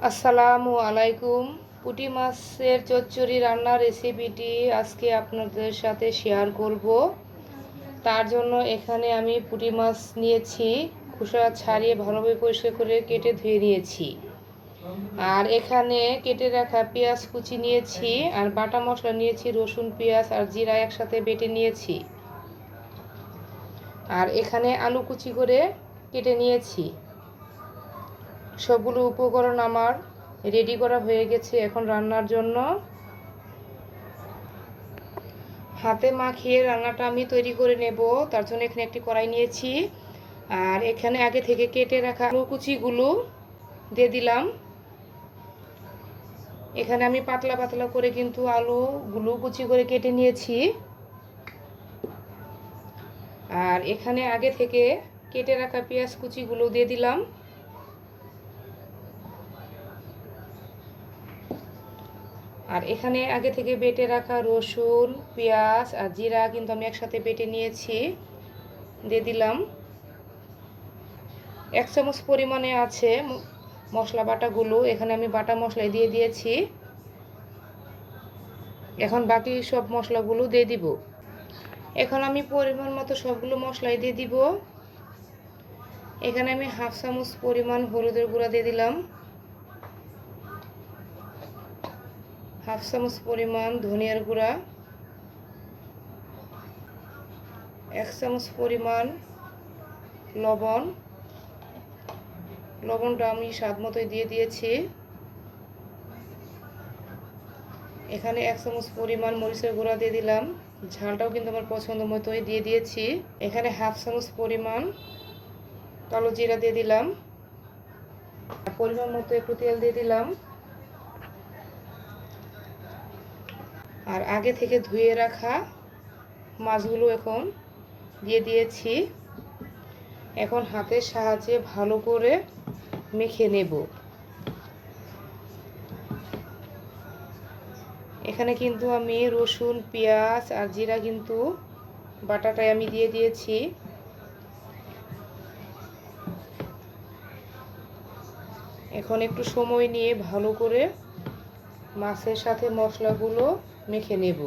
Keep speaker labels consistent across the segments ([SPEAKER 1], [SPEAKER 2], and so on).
[SPEAKER 1] আসসালামু আলাইকুম। পুঁটি মাছের চচ্চড়ি রান্নার রেসিপিটি আজকে আপনাদের সাথে শেয়ার করব। তার জন্য এখানে আমি পুঁটি মাছ নিয়েছি, খোসা ছাড়িয়ে ভালোভাবে পরিষ্কার করে কেটে ধুয়ে নিয়েছি। আর এখানে কেটে রাখা পেঁয়াজ কুচি নিয়েছি, আর বাটা মশলা নিয়েছি, রসুন, পেঁয়াজ আর জিরা একসাথে বেটে নিয়েছি। আর এখানে আলু কুচি করে কেটে নিয়েছি। সবগুলো উপকরণ আমার রেডি করা হয়ে গেছে। এখন রান্নার জন্য হাতে মাখিয়ে রান্নাটা আমি তৈরি করে নেব। তার জন্য এখানে একটি কড়াই নিয়েছি, আর এখানে আগে থেকে কেটে রাখা আলু কুচিগুলো দিয়ে দিলাম। এখানে আমি পাতলা পাতলা করে কিন্তু আলুগুলো কুচি করে কেটে নিয়েছি। আর এখানে আগে থেকে কেটে রাখা পেঁয়াজ কুচিগুলো দিয়ে দিলাম। আর এখানে আগে থেকে বেটে রাখা রসুন, পেঁয়াজ আর জিরা কিন্তু আমি একসাথে বেটে নিয়েছি, দিয়ে দিলাম। 1 চামচ পরিমাণে আছে মশলা বাটাগুলো, এখানে আমি বাটা মশলা দিয়ে দিয়েছি। এখন বাকি সব মশলাগুলো দিয়ে দিব। এখন আমি পরিমাণ মতো সবগুলো মশলাই দিয়ে দিব। এখানে আমি 1/2 চামচ পরিমাণ হলুদের গুঁড়া দিয়ে দিলাম, 1/2 চামচ পরিমাণ ধনিয়ার গুঁড়া, 1 চামচ পরিমাণ লবণটা আমি স্বাদ মতোই দিয়ে দিয়েছি। এখানে 1 চামচ পরিমাণ মরিচের গুঁড়া দিয়ে দিলাম, ঝালটাও কিন্তু আমার পছন্দ মতোই দিয়ে দিয়েছি। এখানে 1/2 চামচ পরিমাণ কালো জিরা দিয়ে দিলাম, পরিমাণ মতো একটু তেল দিয়ে দিলাম। আর আগে থেকে ধুয়ে রাখা মাছগুলো এখন দিয়ে দিয়েছি। এখন হাতের সাহায্যে ভালো করে মেখে নেব। এখানে কিন্তু আমি রসুন, পেঁয়াজ আর জিরা কিন্তু বাটাটাই আমি দিয়ে দিয়েছি। এখন একটু সময় নিয়ে ভালো করে মাছের সাথে মশলাগুলো মেখে নেব।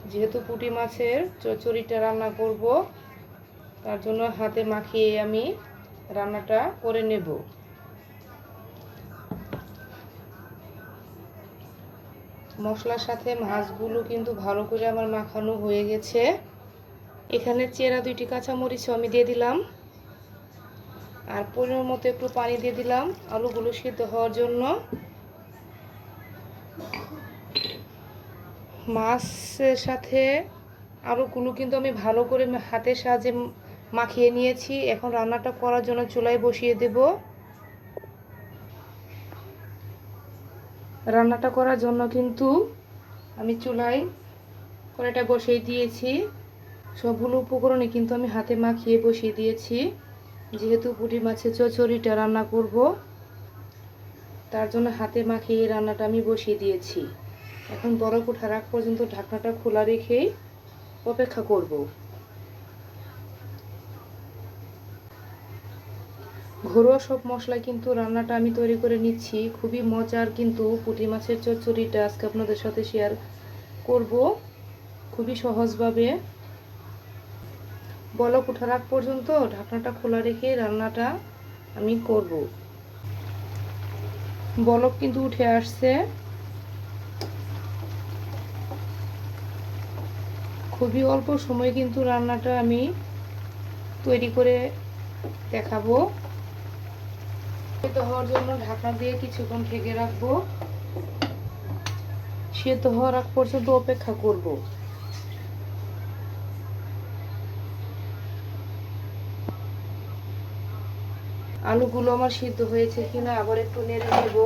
[SPEAKER 1] যেহেতু পুঁটি মাছের চচ্চড়িটা রান্না করব, তার জন্য হাতে মাখিয়ে আমি রান্নাটা করে নেব। মশলার সাথে মাছগুলো কিন্তু ভালো করে আমার মাখানো হয়ে গেছে। এখানে চেরা 2টি কাঁচামরিচও আমি দিয়ে দিলাম, আর পরিমাণ মতো একটু পানি দিয়ে দিলাম আলুগুলো সিদ্ধ হওয়ার জন্য। মাছের সাথে আলুগুলো কিন্তু আমি ভালো করে হাতের সাহায্যে মাখিয়ে নিয়েছি। এখন রান্নাটা করার জন্য চুলায় বসিয়ে দেব। রান্নাটা করার জন্য কিন্তু আমি চুলায় কড়াইটা বসিয়ে দিয়েছি। সবগুলো উপকরণে কিন্তু আমি হাতে মাখিয়ে বসিয়ে দিয়েছি। যেহেতু পুঁটি মাছের চচ্চড়িটা রান্না করব, তার জন্য হাতে মাখিয়ে রান্নাটা আমি বসিয়ে দিয়েছি। এখন বরফ ওঠার আগ পর্যন্ত ঢাকনাটা খোলা রেখেই অপেক্ষা করব। ঘরোয়া সব মশলা কিন্তু রান্নাটা আমি তৈরি করে নিচ্ছি। খুবই মজার কিন্তু পুঁটি মাছের চচ্চড়িটা আজকে আপনাদের সাথে শেয়ার করব খুবই সহজভাবে। বলক ওঠার আগ পর্যন্ত ঢাকনাটা খোলা রেখে রান্নাটা আমি করব। বলক কিন্তু উঠে আসছে। খুবই অল্প সময় কিন্তু রান্নাটা আমি তৈরি করে দেখাবো। সেদ্ধ হওয়ার জন্য ঢাকনা দিয়ে কিছুক্ষণ ঢেকে রাখবো। সেদ্ধ হওয়ার আগ পর্যন্ত অপেক্ষা করব। আলুগুলো আমার সিদ্ধ হয়েছে কিনা আবার একটু নেড়ে নেব।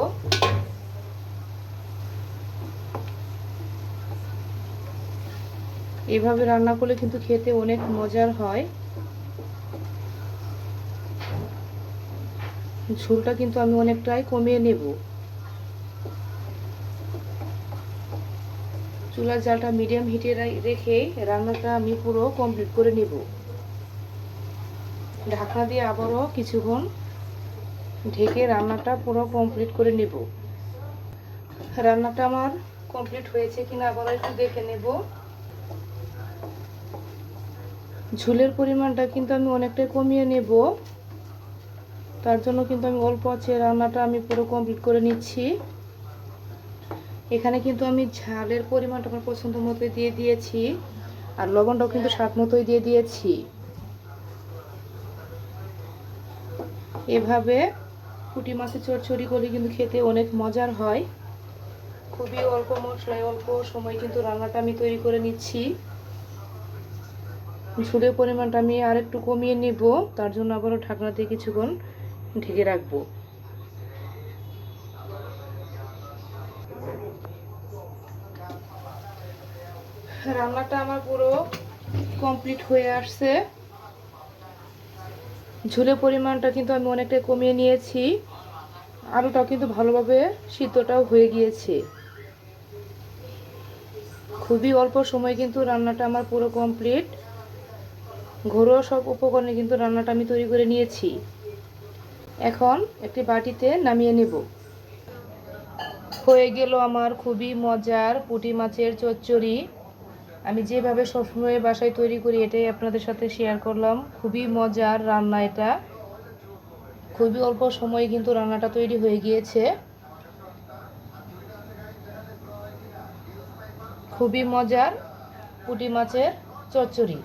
[SPEAKER 1] এভাবে রান্না করলে কিন্তু খেতে অনেক মজার হয়। ঝোলটা কিন্তু আমি অনেকটাই কমিয়ে নেব। চুলার জালটা মিডিয়াম হিটে রেখে রান্নাটা আমি পুরো কমপ্লিট করে নেব। ঢাকনা দিয়ে আবারও কিছুক্ষণ ঢেকে রান্নাটা পুরো কমপ্লিট করে নেব। রান্নাটা আমার কমপ্লিট হয়েছে কিনা আবারও একটু দেখে নেব। ঝোলের পরিমাণটা কিন্তু আমি অনেকটাই কমিয়ে নেব। তার জন্য কিন্তু আমি অল্প আছে রান্নাটা আমি পুরো কমপ্লিট করে নিচ্ছি। এখানে কিন্তু আমি ঝালের পরিমাণটা আমার পছন্দ মতোই দিয়ে দিয়েছি, আর লবণটাও কিন্তু স্বাদ মতোই দিয়ে দিয়েছি। এভাবে পুঁটি মাছের চচ্চড়ি করলে কিন্তু খেতে অনেক মজার হয়। খুবই অল্প মশলায় অল্প সময় কিন্তু রান্নাটা আমি তৈরি করে নিচ্ছি। ঝোলের পরিমাণটা আমি আর একটু কমিয়ে নিব, তার জন্য আবারও ঢাকনা দিয়ে কিছুক্ষণ ঢেকে রাখবো। রান্নাটা আমার পুরো কমপ্লিট হয়ে আসছে। ঝোলের পরিমাণটা কিন্তু আমি অনেকটাই কমিয়ে নিয়েছি, আলুটাও কিন্তু ভালোভাবে সিদ্ধটাও হয়ে গিয়েছে। খুবই অল্প সময় কিন্তু রান্নাটা আমার পুরো কমপ্লিট। ঘরোয়া সব উপকরণে কিন্তু রান্নাটা আমি তৈরি করে নিয়েছি। এখন একটি বাটিতে নামিয়ে নেব। হয়ে গেল আমার খুবই মজার পুঁটি মাছের চচ্চড়ি। আমি যেভাবে সবসময় বাসায় তৈরি করি এটাই আপনাদের সাথে শেয়ার করলাম। খুবই মজার রান্না এটা। খুবই অল্প সময়ে কিন্তু রান্নাটা তৈরি হয়ে গিয়েছে। খুবই মজার পুঁটি মাছের চচ্চড়ি।